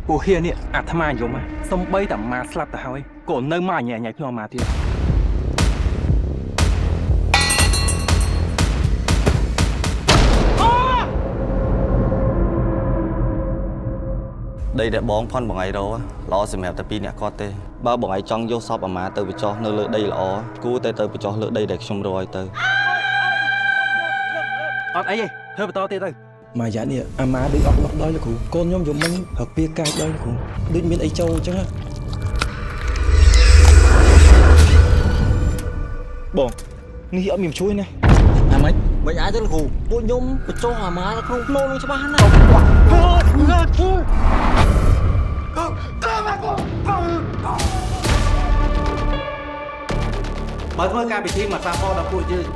ពួកហៀនេះអាត្មាយំសំបីតែម៉ាស្លាប់ទៅហើយក៏នៅមកញ៉ៃញ៉ៃខ្ញុំមកទៀតដីដែលបងផុនបងឯងរល្អសម្រាប់តែពីរអ្នកគាត់ទេបើបងឯងចង់យកសពអាម៉ាទៅបញ្ចុះនៅលើដីល្អគួរតែទៅបញ្ចុះលើដីដែលខ្ញុំរកឲ្យទៅអត់អីទេធ្វើបន្តទៀតទៅមួយយ៉ានេះអាម៉ាដូចអត់ដល់លោកគ្រូកូនខ្ញុំយំមិញរកពីកាយដល់លោកគ្រូដូចមានអីចូលអញ្ចឹងបងនេះអត់មានជួយណាអាម៉េចមិនអាចទេលោកគ្រូពួកខ្ញុំបញ្ចុះអាម៉ាក្នុងភ្នូនឹងច្បាស់ណាបើធ្វើការពិធីមកសាផដល់ពួកយើង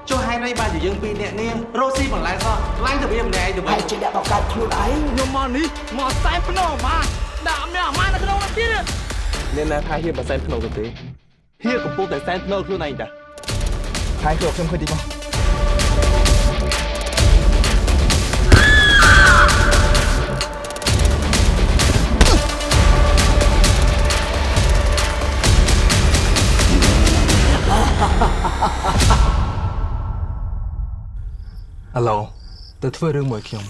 ចុះហេតុអីបានជាយើងពីរនាក់នាងរស់ស៊ីបន្លែសោះឡើងទៅវាម្នាក់ឯងទៅវិញហើយជាអ្នកបង្កើតខ្លួនឯងខ្ញុំមកនេះមកសែនភ្នំអាម៉ាដាក់មានអាម៉ានៅក្នុងនោះទៀតអ្នកណាថាហ៊ានមកសែនភ្នំទៅទេហ៊ានកំពុងតែសែនភ្នំខ្លួនឯងតាហើយគឺខ្ញុំឃើញទីមកអាឡូទៅធ្វើរឿងមួយខ្ញុំ